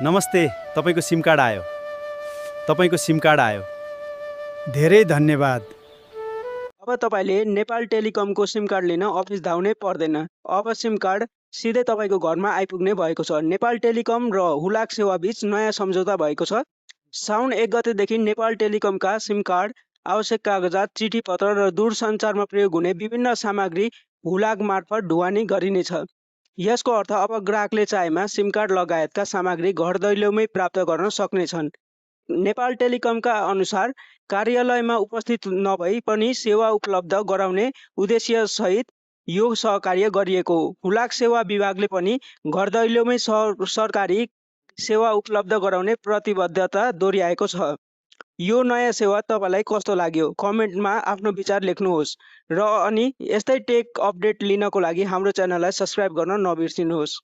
नमस्ते, तपाईको SIM card आयो। धेरै धन्यवाद। अब तपाईँले नेपाल टेलिकमको सिम कार्ड लिन अफिस धाउनै पर्दैन। अब सिम कार्ड सिधै तपाईँको घरमा आइपुग्ने भएको छ। नेपाल टेलिकम र हुलाक सेवा बीच नयाँ सम्झौता भएको छ। साउन 1 गतेदेखि नेपाल टेलिकमका सिम कार्ड, आवश्यक कागजात, चिठी पत्र र दूरसञ्चारमा प्रयोग हुने विभिन्न सामग्री हुलाक मार्फत ढुवानी गरिनेछ। यसको अर्थ अब ग्राहकले चाहेमा सिम कार्ड लगायतका सामग्री घर दैलोमै प्राप्त गर्न सक्नेछन्। नेपाल टेलिकमका अनुसार कार्यालयमा उपस्थित नभई पनि सेवा उपलब्ध गराउने उद्देश्यसहित यो सहकार्य गरिएको हो। हुलाक सेवा विभागले पनि घर दैलोमै सरकारी सेवा उपलब्ध गराउने प्रतिबद्धता दोहोर्याएको छ। यो नयाँ सेवा तपाईँलाई कस्तो लाग्यो? कमेन्टमा आफ्नो विचार लेख्नुहोस् र अनि यस्तै टेक अपडेट लिनको लागि हाम्रो च्यानललाई सब्स्क्राइब गर्न नबिर्सिनुहोस्।